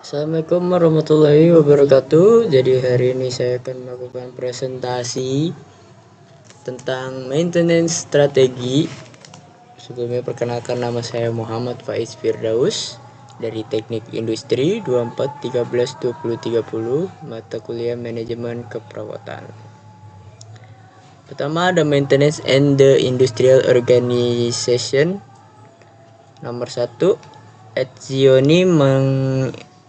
Assalamualaikum warahmatullahi wabarakatuh. Jadi hari ini saya akan melakukan presentasi tentang maintenance strategi. Sebelumnya perkenalkan, nama saya Muhammad Faiz Firdaus dari Teknik Industri 24 13 20 30, mata kuliah Manajemen Keperawatan. Pertama ada Maintenance and the Industrial Organization. Nomor 1, Etzioni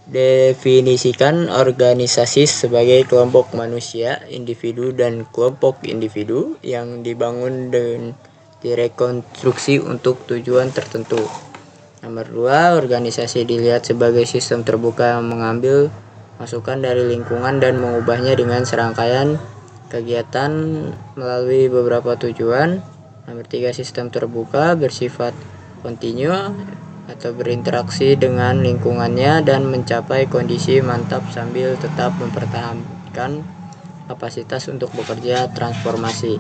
mendefinisikan organisasi sebagai kelompok manusia, individu dan kelompok individu yang dibangun dan direkonstruksi untuk tujuan tertentu. Nomor 2, organisasi dilihat sebagai sistem terbuka yang mengambil masukan dari lingkungan dan mengubahnya dengan serangkaian kegiatan melalui beberapa tujuan. Nomor 3, sistem terbuka bersifat kontinu atau berinteraksi dengan lingkungannya dan mencapai kondisi mantap sambil tetap mempertahankan kapasitas untuk bekerja transformasi.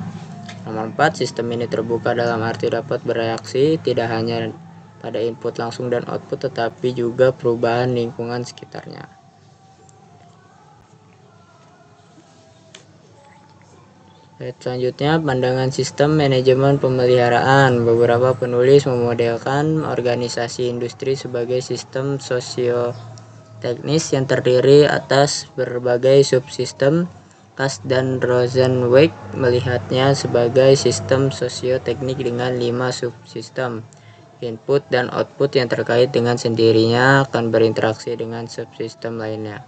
Nomor 4, sistem ini terbuka dalam arti dapat bereaksi tidak hanya pada input langsung dan output, tetapi juga perubahan lingkungan sekitarnya. Selanjutnya, pandangan sistem manajemen pemeliharaan. Beberapa penulis memodelkan organisasi industri sebagai sistem sosioteknis yang terdiri atas berbagai subsistem. Kass dan Rosenzweig melihatnya sebagai sistem sosioteknik dengan 5 subsistem. Input dan output yang terkait dengan sendirinya akan berinteraksi dengan subsistem lainnya.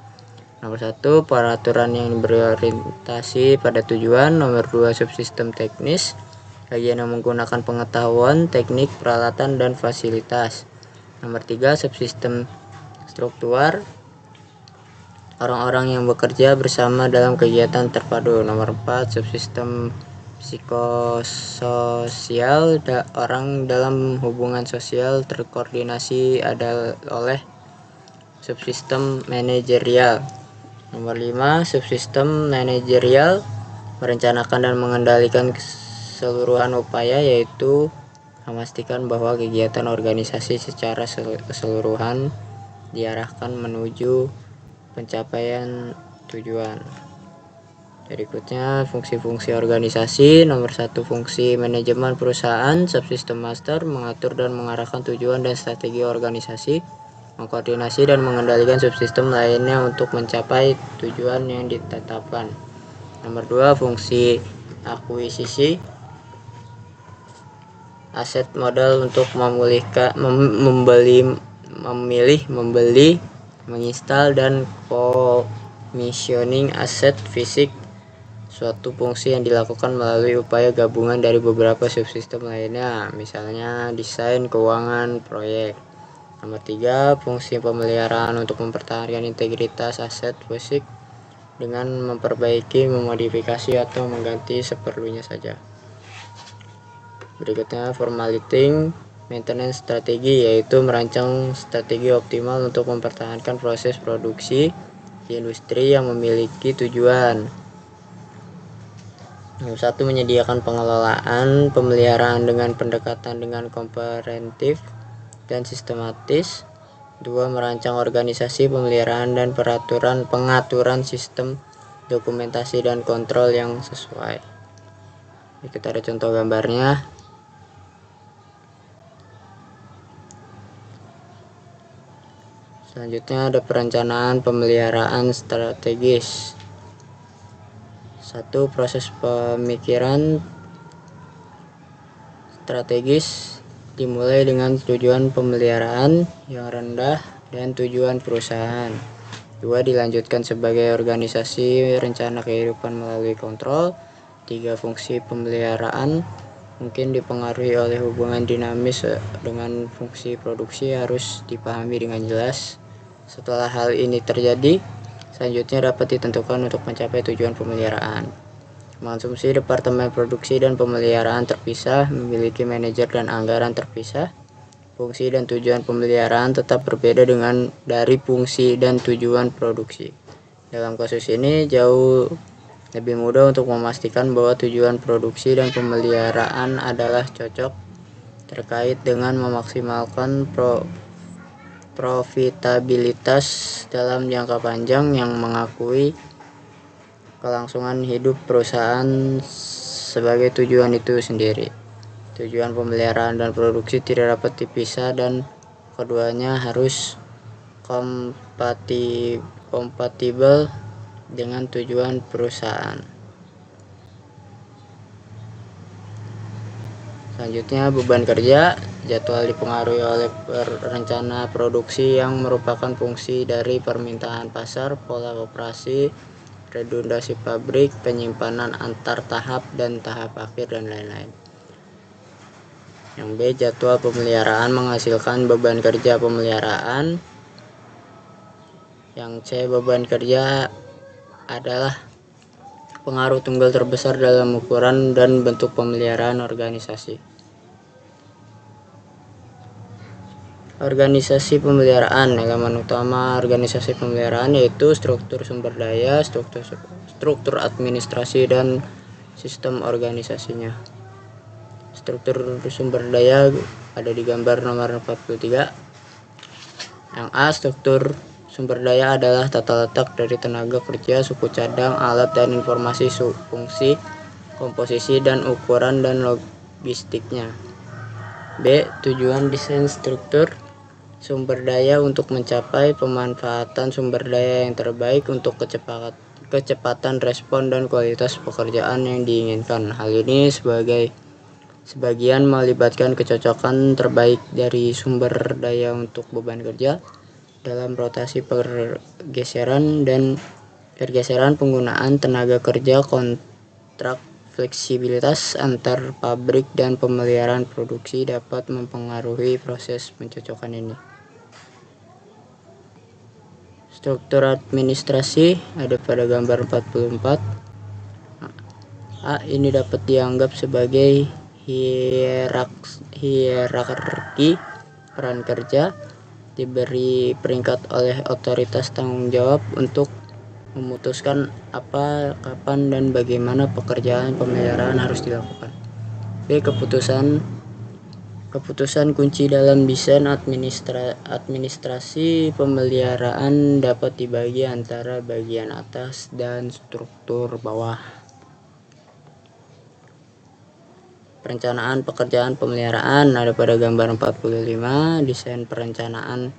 Nomor 1, peraturan yang berorientasi pada tujuan. Nomor 2, subsistem teknis, bagian yang menggunakan pengetahuan, teknik, peralatan, dan fasilitas. Nomor 3, subsistem struktural, orang-orang yang bekerja bersama dalam kegiatan terpadu. Nomor 4, subsistem psikososial, orang dalam hubungan sosial terkoordinasi oleh subsistem manajerial. Nomor 5, subsistem manajerial merencanakan dan mengendalikan keseluruhan upaya, yaitu memastikan bahwa kegiatan organisasi secara keseluruhan diarahkan menuju pencapaian tujuan. Berikutnya, fungsi-fungsi organisasi. Nomor 1, fungsi manajemen perusahaan. Subsistem master mengatur dan mengarahkan tujuan dan strategi organisasi, mengkoordinasi dan mengendalikan subsistem lainnya untuk mencapai tujuan yang ditetapkan. Nomor 2, fungsi akuisisi. Aset modal untuk memilih, membeli, menginstal, dan commissioning aset fisik. Suatu fungsi yang dilakukan melalui upaya gabungan dari beberapa subsistem lainnya, misalnya desain, keuangan, proyek. Nomor 3, fungsi pemeliharaan untuk mempertahankan integritas aset fisik dengan memperbaiki, memodifikasi, atau mengganti seperlunya saja. Berikutnya, formulating maintenance strategi, yaitu merancang strategi optimal untuk mempertahankan proses produksi di industri yang memiliki tujuan. Nomor 1, menyediakan pengelolaan pemeliharaan dengan pendekatan dengan komprehensif dan sistematis. 2, merancang organisasi pemeliharaan dan pengaturan sistem dokumentasi dan kontrol yang sesuai. Ini kita ada contoh gambarnya. Selanjutnya ada perencanaan pemeliharaan strategis. 1, proses pemikiran strategis dimulai dengan tujuan pemeliharaan yang rendah dan tujuan perusahaan. 2, dilanjutkan sebagai organisasi rencana kehidupan melalui kontrol. 3, fungsi pemeliharaan mungkin dipengaruhi oleh hubungan dinamis dengan fungsi produksi, harus dipahami dengan jelas. Setelah hal ini terjadi, selanjutnya dapat ditentukan untuk mencapai tujuan pemeliharaan. Konsumsi departemen produksi dan pemeliharaan terpisah, memiliki manajer dan anggaran terpisah. Fungsi dan tujuan pemeliharaan tetap berbeda dari fungsi dan tujuan produksi. Dalam kasus ini jauh lebih mudah untuk memastikan bahwa tujuan produksi dan pemeliharaan adalah cocok terkait dengan memaksimalkan profitabilitas dalam jangka panjang yang mengakui kelangsungan hidup perusahaan sebagai tujuan itu sendiri. Tujuan pemeliharaan dan produksi tidak dapat dipisah dan keduanya harus kompatibel dengan tujuan perusahaan. Selanjutnya, beban kerja. Jadwal dipengaruhi oleh rencana produksi yang merupakan fungsi dari permintaan pasar, pola operasi, redundasi pabrik, penyimpanan antar tahap dan tahap akhir, dan lain-lain. Yang B, jadwal pemeliharaan menghasilkan beban kerja pemeliharaan. Yang C, beban kerja adalah pengaruh tunggal terbesar dalam ukuran dan bentuk pemeliharaan organisasi. Organisasi pemeliharaan. Elemen utama organisasi pemeliharaan yaitu struktur sumber daya, struktur administrasi, dan sistem organisasinya. Struktur sumber daya ada di gambar nomor 43. Yang A, struktur sumber daya adalah tata letak dari tenaga kerja, suku cadang, alat dan informasi, fungsi, komposisi dan ukuran, dan logistiknya. B, tujuan desain struktur sumber daya untuk mencapai pemanfaatan sumber daya yang terbaik untuk kecepatan respon dan kualitas pekerjaan yang diinginkan. Hal ini sebagian melibatkan kecocokan terbaik dari sumber daya untuk beban kerja dalam rotasi pergeseran penggunaan tenaga kerja, kontrak, fleksibilitas antar pabrik, dan pemeliharaan produksi dapat mempengaruhi proses pencocokan ini. Struktur administrasi ada pada gambar 44. A, ini dapat dianggap sebagai hierarki peran kerja, diberi peringkat oleh otoritas tanggung jawab untuk memutuskan apa, kapan, dan bagaimana pekerjaan pemeliharaan harus dilakukan. B, keputusan kunci dalam desain administrasi pemeliharaan dapat dibagi antara bagian atas dan struktur bawah. Perencanaan pekerjaan pemeliharaan ada pada gambar 45. Desain perencanaan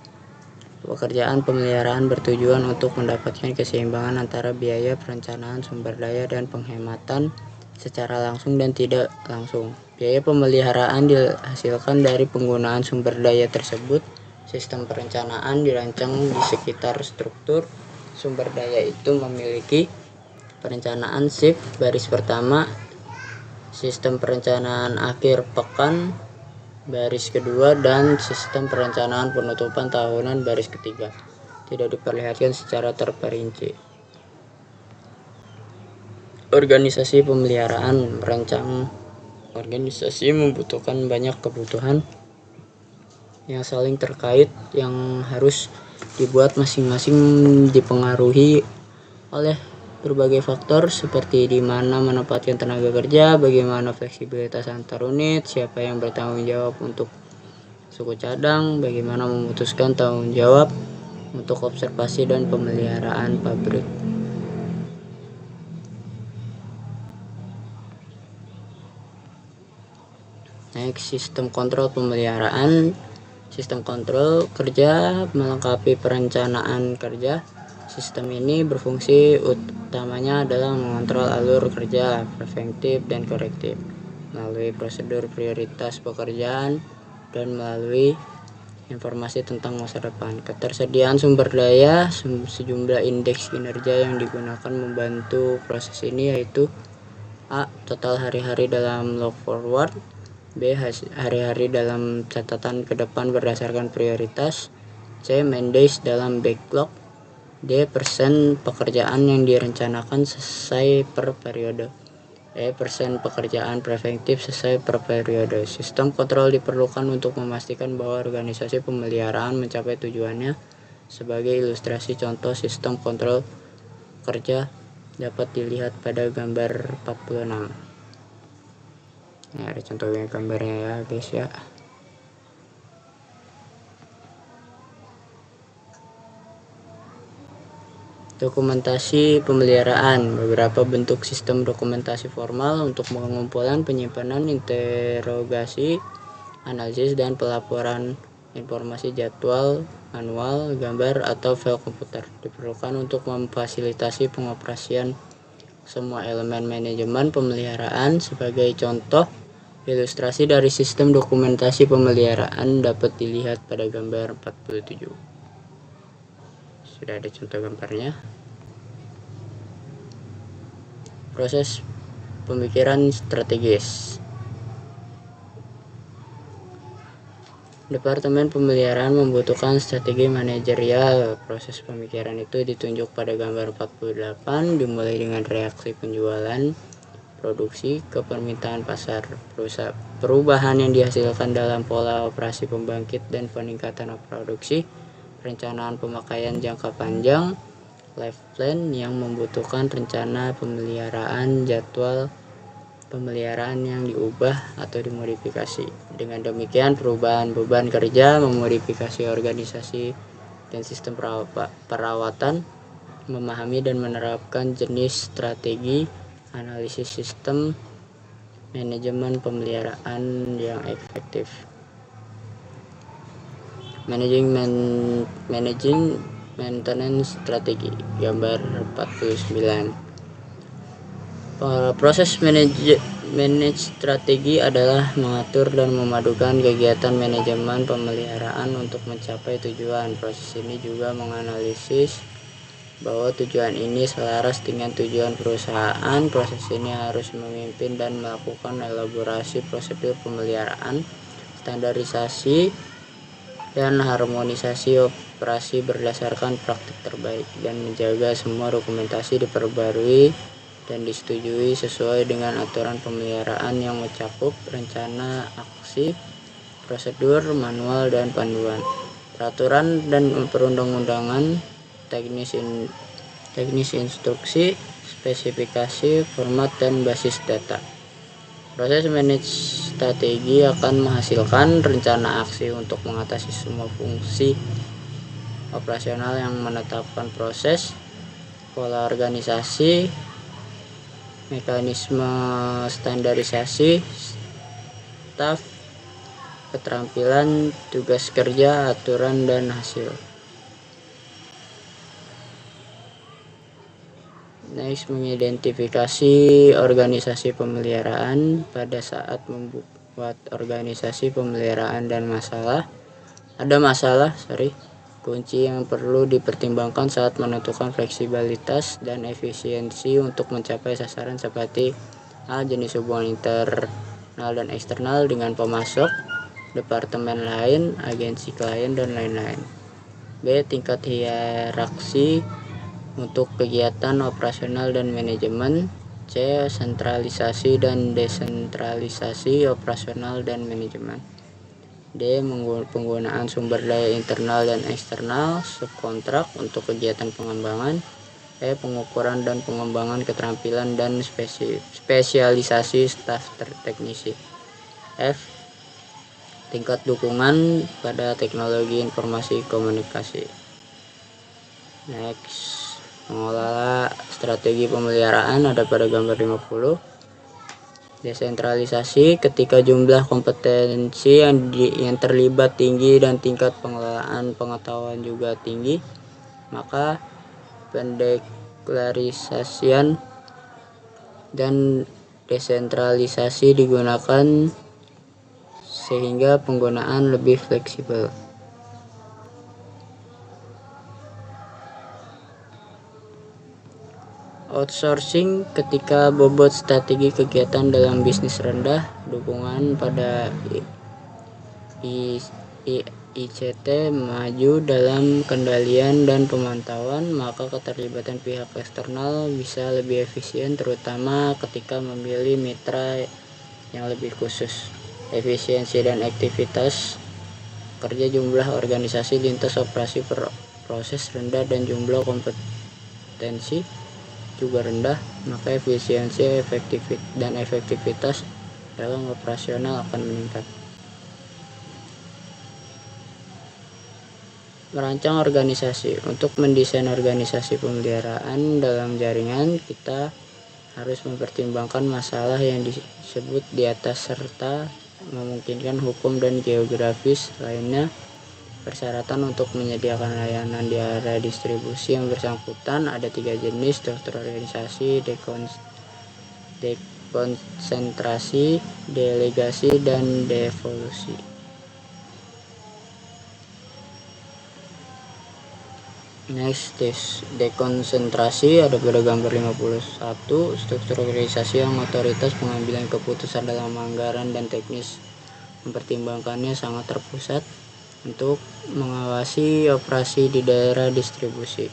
pekerjaan pemeliharaan bertujuan untuk mendapatkan keseimbangan antara biaya perencanaan sumber daya dan penghematan secara langsung dan tidak langsung. Biaya pemeliharaan dihasilkan dari penggunaan sumber daya tersebut. Sistem perencanaan dirancang di sekitar struktur sumber daya itu memiliki perencanaan shift baris pertama, sistem perencanaan akhir pekan baris kedua, dan sistem perencanaan penutupan tahunan baris ketiga. Tidak diperlihatkan secara terperinci. Organisasi pemeliharaan. Merancang organisasi membutuhkan banyak kebutuhan yang saling terkait yang harus dibuat masing-masing dipengaruhi oleh berbagai faktor seperti di mana menempatkan tenaga kerja, bagaimana fleksibilitas antar unit, siapa yang bertanggung jawab untuk suku cadang, bagaimana memutuskan tanggung jawab untuk observasi dan pemeliharaan pabrik. Next, sistem kontrol pemeliharaan. Sistem kontrol kerja melengkapi perencanaan kerja. Sistem ini berfungsi utamanya adalah mengontrol alur kerja preventif dan korektif melalui prosedur prioritas pekerjaan dan melalui informasi tentang masa depan. Ketersediaan sumber daya, sejumlah indeks kinerja yang digunakan membantu proses ini yaitu A, total hari-hari dalam log forward, B, hari-hari dalam catatan ke depan berdasarkan prioritas, C, man days dalam backlog, D, persen pekerjaan yang direncanakan selesai per periode, E, persen pekerjaan preventif selesai per periode. Sistem kontrol diperlukan untuk memastikan bahwa organisasi pemeliharaan mencapai tujuannya. Sebagai ilustrasi contoh sistem kontrol kerja dapat dilihat pada gambar 46. Ini ada contohnya gambarnya ya guys ya. Dokumentasi pemeliharaan. Beberapa bentuk sistem dokumentasi formal untuk pengumpulan, penyimpanan, interogasi, analisis, dan pelaporan informasi jadwal, manual, gambar, atau file komputer diperlukan untuk memfasilitasi pengoperasian semua elemen manajemen pemeliharaan. Sebagai contoh, ilustrasi dari sistem dokumentasi pemeliharaan dapat dilihat pada gambar 47. Sudah ada contoh gambarnya. Proses pemikiran strategis. Departemen pemeliharaan membutuhkan strategi manajerial. Proses pemikiran itu ditunjuk pada gambar 48, dimulai dengan reaksi penjualan, produksi, ke permintaan pasar, perubahan yang dihasilkan dalam pola operasi pembangkit dan peningkatan produksi, perencanaan pemakaian jangka panjang, life plan yang membutuhkan rencana pemeliharaan, jadwal pemeliharaan yang diubah atau dimodifikasi. Dengan demikian, perubahan beban kerja, memodifikasi organisasi dan sistem perawatan, memahami dan menerapkan jenis strategi analisis sistem manajemen pemeliharaan yang efektif. Managing maintenance strategi, gambar 49. Proses manage strategi adalah mengatur dan memadukan kegiatan manajemen pemeliharaan untuk mencapai tujuan. Proses ini juga menganalisis bahwa tujuan ini selaras dengan tujuan perusahaan. Proses ini harus memimpin dan melakukan elaborasi prosedur pemeliharaan, standarisasi, dan harmonisasi operasi berdasarkan praktik terbaik, dan menjaga semua dokumentasi diperbarui dan disetujui sesuai dengan aturan pemeliharaan yang mencakup rencana aksi, prosedur, manual, dan panduan, peraturan dan perundang-undangan, teknis instruksi, spesifikasi, format, dan basis data. Proses manage strategi akan menghasilkan rencana aksi untuk mengatasi semua fungsi operasional yang menetapkan proses, pola organisasi, mekanisme standarisasi, staf, keterampilan, tugas kerja, aturan, dan hasil. Next, mengidentifikasi organisasi pemeliharaan. Pada saat membuat organisasi pemeliharaan dan kunci yang perlu dipertimbangkan saat menentukan fleksibilitas dan efisiensi untuk mencapai sasaran seperti A. Jenis hubungan internal dan eksternal dengan pemasok, departemen lain, agensi klien, dan lain-lain. B. Tingkat hierarki untuk kegiatan operasional dan manajemen. C. Sentralisasi dan desentralisasi operasional dan manajemen. D. Penggunaan sumber daya internal dan eksternal, subkontrak untuk kegiatan pengembangan. E. Pengukuran dan pengembangan keterampilan dan spesialisasi staf teknisi. F. Tingkat dukungan pada teknologi informasi komunikasi. Next, mengelola strategi pemeliharaan ada pada gambar 50. Desentralisasi, ketika jumlah kompetensi yang terlibat tinggi dan tingkat pengelolaan pengetahuan juga tinggi, maka pendeklarisasian dan desentralisasi digunakan sehingga penggunaan lebih fleksibel. Outsourcing, ketika bobot strategi kegiatan dalam bisnis rendah, dukungan pada ICT maju dalam kendalian dan pemantauan, maka keterlibatan pihak eksternal bisa lebih efisien, terutama ketika memilih mitra yang lebih khusus. Efisiensi dan aktivitas kerja, jumlah organisasi lintas operasi proses rendah dan jumlah kompetensi juga rendah, maka efisiensi dan efektivitas dalam operasional akan meningkat. Merancang organisasi. Untuk mendesain organisasi pemeliharaan dalam jaringan, kita harus mempertimbangkan masalah yang disebut di atas serta memungkinkan hukum dan geografis lainnya. Persyaratan untuk menyediakan layanan di area distribusi yang bersangkutan ada 3 jenis: struktur organisasi, dekonsentrasi, delegasi, dan devolusi. Next is dekonsentrasi, ada pada gambar 51. Struktur organisasi yang otoritas pengambilan keputusan dalam anggaran dan teknis mempertimbangkannya sangat terpusat untuk mengawasi operasi di daerah distribusi.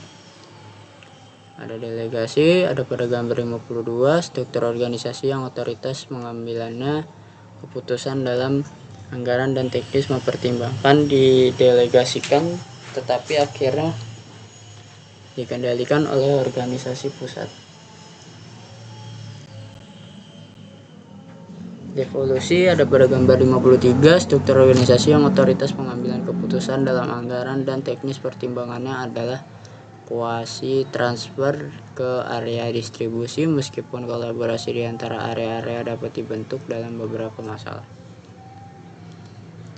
Ada delegasi, ada pada gambar 52. Struktur organisasi yang otoritas mengambilannya keputusan dalam anggaran dan teknis mempertimbangkan didelegasikan tetapi akhirnya dikendalikan oleh organisasi pusat. Devolusi, ada pada gambar 53. Struktur organisasi yang otoritas pengambilan keputusan dalam anggaran dan teknis pertimbangannya adalah kuasi transfer ke area distribusi meskipun kolaborasi di antara area-area dapat dibentuk dalam beberapa masalah.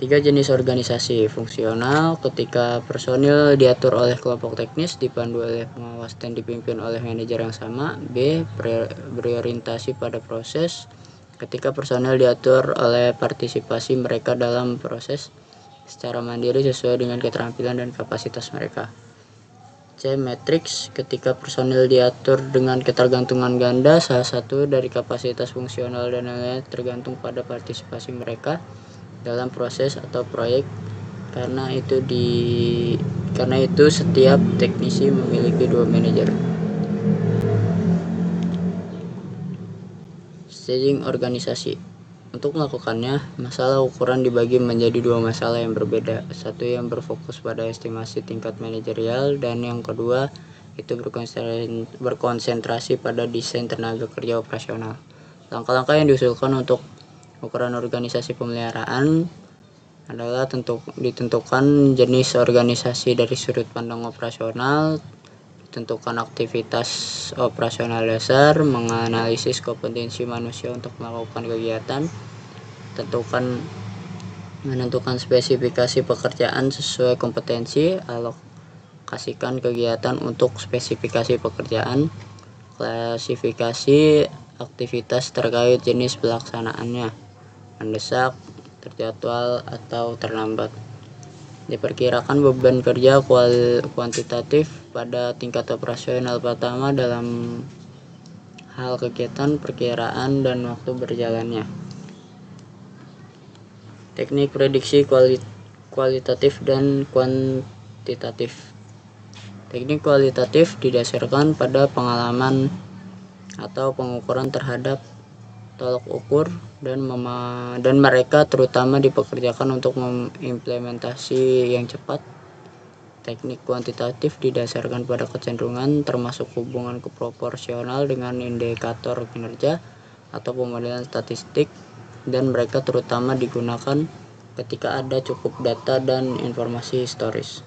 3 jenis organisasi fungsional, ketika personil diatur oleh kelompok teknis, dipandu oleh pengawas dan dipimpin oleh manajer yang sama. B. Berorientasi pada proses, ketika personil diatur oleh partisipasi mereka dalam proses secara mandiri sesuai dengan keterampilan dan kapasitas mereka. C. Matriks, ketika personil diatur dengan ketergantungan ganda, salah satu dari kapasitas fungsional dan lainnya tergantung pada partisipasi mereka dalam proses atau proyek. Karena itu setiap teknisi memiliki 2 manajer. Staging organisasi. Untuk melakukannya, masalah ukuran dibagi menjadi 2 masalah yang berbeda. Satu yang berfokus pada estimasi tingkat manajerial dan yang kedua itu berkonsentrasi pada desain tenaga kerja operasional. Langkah-langkah yang diusulkan untuk ukuran organisasi pemeliharaan adalah ditentukan jenis organisasi dari sudut pandang operasional, tentukan aktivitas operasional dasar, menganalisis kompetensi manusia untuk melakukan kegiatan, menentukan spesifikasi pekerjaan sesuai kompetensi, alokasikan kegiatan untuk spesifikasi pekerjaan, klasifikasi aktivitas terkait jenis pelaksanaannya, mendesak, terjadwal, atau terlambat. Diperkirakan beban kerja kuantitatif pada tingkat operasional pertama dalam hal kegiatan, perkiraan, dan waktu berjalannya. Teknik prediksi kualitatif dan kuantitatif. Teknik kualitatif didasarkan pada pengalaman atau pengukuran terhadap tolok ukur dan mereka terutama dipekerjakan untuk mengimplementasi yang cepat. Teknik kuantitatif didasarkan pada kecenderungan termasuk hubungan proporsional dengan indikator kinerja atau pemodelan statistik, dan mereka terutama digunakan ketika ada cukup data dan informasi historis.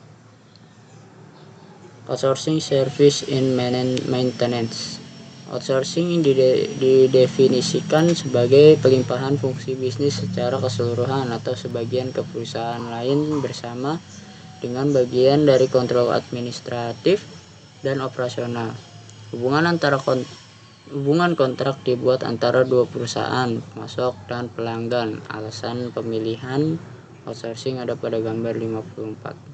Outsourcing service in maintenance. Outsourcing didefinisikan sebagai pelimpahan fungsi bisnis secara keseluruhan atau sebagian ke perusahaan lain bersama dengan bagian dari kontrol administratif dan operasional. Hubungan kontrak dibuat antara 2 perusahaan, pemasok dan pelanggan. Alasan pemilihan outsourcing ada pada gambar 54.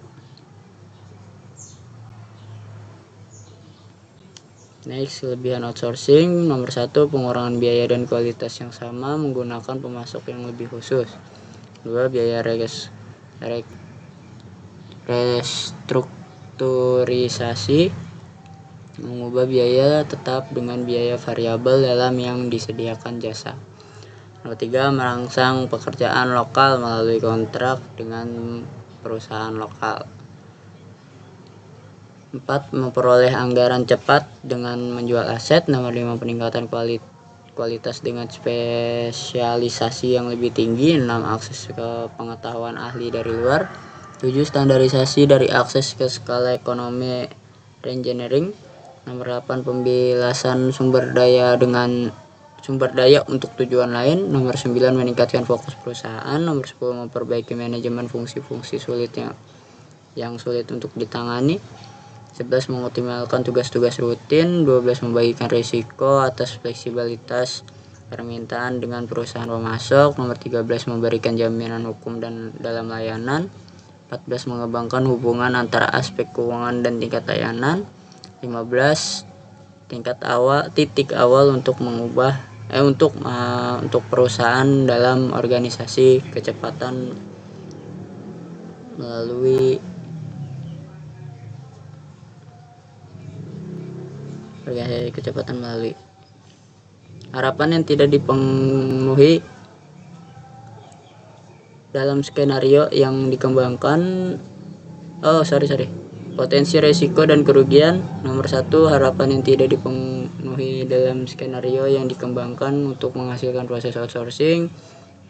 Next, kelebihan outsourcing. Nomor 1, pengurangan biaya dan kualitas yang sama menggunakan pemasok yang lebih khusus. 2, biaya restrukturisasi, mengubah biaya tetap dengan biaya variabel dalam yang disediakan jasa. Nomor 3, merangsang pekerjaan lokal melalui kontrak dengan perusahaan lokal. 4, memperoleh anggaran cepat dengan menjual aset. Nomor 5, peningkatan kualitas dengan spesialisasi yang lebih tinggi. 6, akses ke pengetahuan ahli dari luar. 7. Standarisasi dari akses ke skala ekonomi reengineering. Nomor 8. Pembilasan sumber daya untuk tujuan lain. Nomor 9. Meningkatkan fokus perusahaan. Nomor 10. Memperbaiki manajemen fungsi-fungsi sulit yang sulit untuk ditangani. 11. Mengoptimalkan tugas-tugas rutin. 12. Membagikan risiko atas fleksibilitas permintaan dengan perusahaan pemasok. Nomor 13. Memberikan jaminan hukum dan dalam layanan. 14. Mengembangkan hubungan antara aspek keuangan dan tingkat layanan. 15. Titik awal untuk perusahaan dalam organisasi kecepatan melalui harapan yang tidak dipenuhi dalam skenario yang dikembangkan. Potensi resiko dan kerugian. Nomor 1. Harapan yang tidak dipenuhi dalam skenario yang dikembangkan untuk menghasilkan proses outsourcing.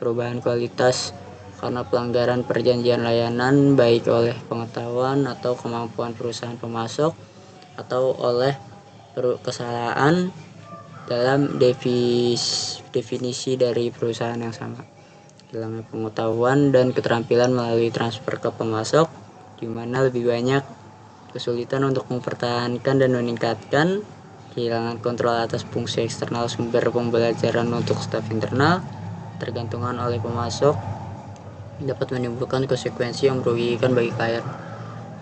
Perubahan kualitas karena pelanggaran perjanjian layanan, baik oleh pengetahuan atau kemampuan perusahaan pemasok atau oleh kesalahan dalam definisi dari perusahaan yang sama. Hilangnya pengetahuan dan keterampilan melalui transfer ke pemasok, di mana lebih banyak kesulitan untuk mempertahankan dan meningkatkan. Kehilangan kontrol atas fungsi eksternal sumber pembelajaran untuk staf internal, tergantungan oleh pemasok, dapat menimbulkan konsekuensi yang merugikan bagi klien.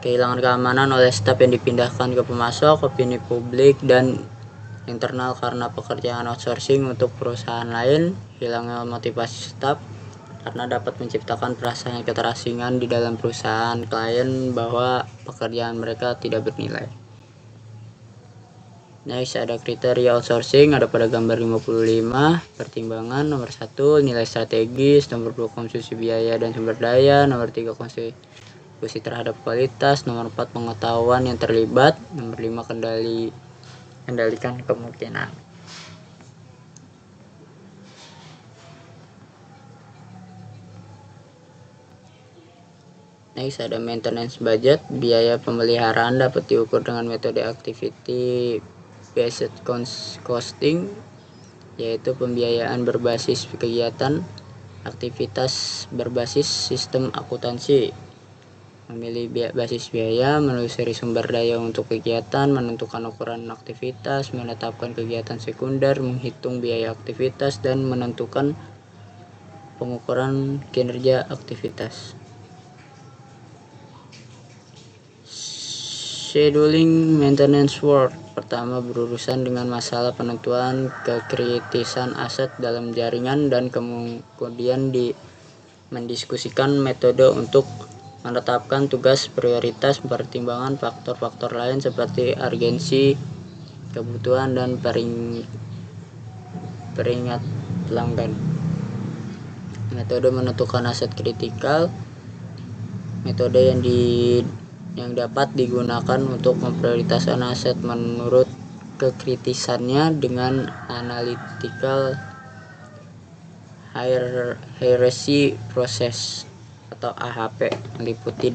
Kehilangan keamanan oleh staf yang dipindahkan ke pemasok, opini publik dan internal karena pekerjaan outsourcing untuk perusahaan lain. Hilangnya motivasi staf karena dapat menciptakan perasaan keterasingan di dalam perusahaan klien bahwa pekerjaan mereka tidak bernilai. Next, ada kriteria outsourcing, ada pada gambar 55. Pertimbangan nomor 1, nilai strategis. Nomor 2, konsumsi biaya dan sumber daya. Nomor 3, kontribusi terhadap kualitas. Nomor 4, pengetahuan yang terlibat. Nomor 5, kendalikan kemungkinan. Next, ada maintenance budget. Biaya pemeliharaan dapat diukur dengan metode activity based costing, yaitu pembiayaan berbasis kegiatan. Aktivitas berbasis sistem akuntansi. Memilih basis biaya, menelusuri sumber daya untuk kegiatan, menentukan ukuran aktivitas, menetapkan kegiatan sekunder, menghitung biaya aktivitas, dan menentukan pengukuran kinerja aktivitas. Scheduling maintenance work. Pertama, berurusan dengan masalah penentuan kekritisan aset dalam jaringan dan kemudian mendiskusikan metode untuk menetapkan tugas prioritas, pertimbangan faktor-faktor lain seperti urgensi, kebutuhan, dan peringat pelanggan. Metode menentukan aset kritikal. Metode yang dapat digunakan untuk memprioritaskan aset menurut kekritisannya dengan analytical hierarchy process atau AHP, meliputi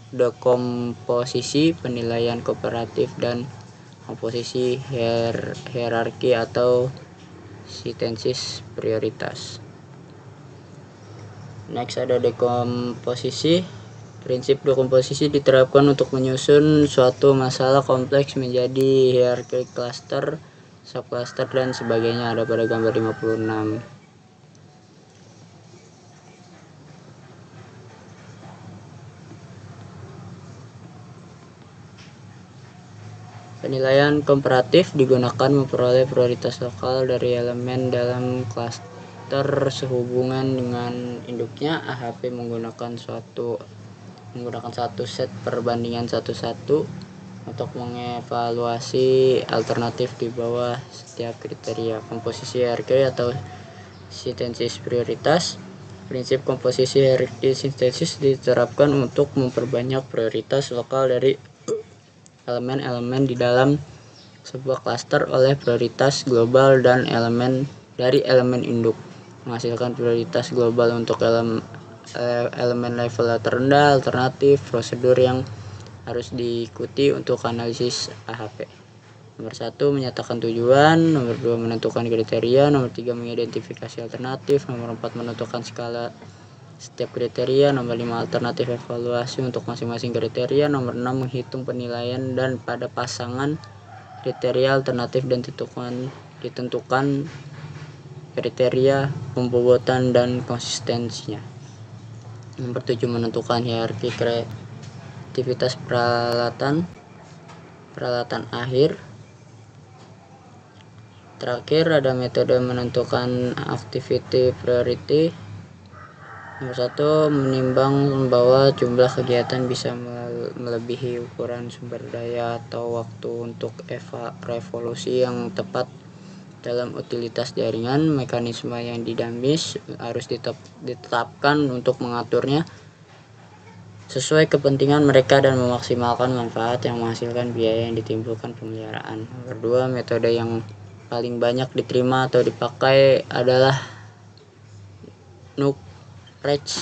dekomposisi, penilaian kooperatif, dan komposisi hierarki atau sintesis prioritas. Next, ada dekomposisi. Prinsip dekomposisi diterapkan untuk menyusun suatu masalah kompleks menjadi hierarki cluster, subcluster, dan sebagainya. Ada pada gambar 56. Penilaian komparatif digunakan memperoleh prioritas lokal dari elemen dalam cluster sehubungan dengan induknya. AHP menggunakan satu set perbandingan 1:1 untuk mengevaluasi alternatif di bawah setiap kriteria. Komposisi hierarki atau sintesis prioritas. Prinsip komposisi hierarki sintesis diterapkan untuk memperbanyak prioritas lokal dari elemen-elemen di dalam sebuah klaster oleh prioritas global dan elemen induk, menghasilkan prioritas global untuk elemen level terendah, alternatif, prosedur yang harus diikuti untuk analisis AHP. Nomor 1, menyatakan tujuan. Nomor 2, menentukan kriteria. Nomor 3, mengidentifikasi alternatif. Nomor 4, menentukan skala setiap kriteria. Nomor 5, alternatif evaluasi untuk masing-masing kriteria. Nomor 6, menghitung penilaian dan pada pasangan kriteria alternatif dan ditentukan kriteria pembobotan dan konsistensinya. Nomor 7, menentukan hierarki kreativitas peralatan akhir. Terakhir ada metode menentukan activity priority. Nomor 1, menimbang bahwa jumlah kegiatan bisa melebihi ukuran sumber daya atau waktu untuk revolusi yang tepat dalam utilitas jaringan. Mekanisme yang dinamis harus ditetapkan untuk mengaturnya sesuai kepentingan mereka dan memaksimalkan manfaat yang menghasilkan biaya yang ditimbulkan pemeliharaan. Nomor 2, metode yang paling banyak diterima atau dipakai adalah Nuke-RECH.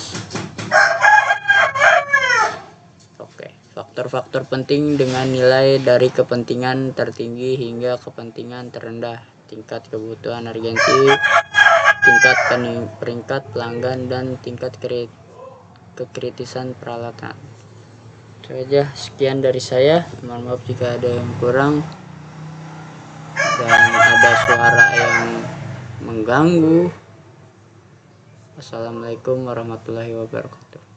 Oke, faktor-faktor penting dengan nilai dari kepentingan tertinggi hingga kepentingan terendah, tingkat kebutuhan urgensi, tingkat peringkat pelanggan, dan tingkat kekritisan peralatan. Itu aja, sekian dari saya. Mohon maaf jika ada yang kurang dan ada suara yang mengganggu. Assalamualaikum warahmatullahi wabarakatuh.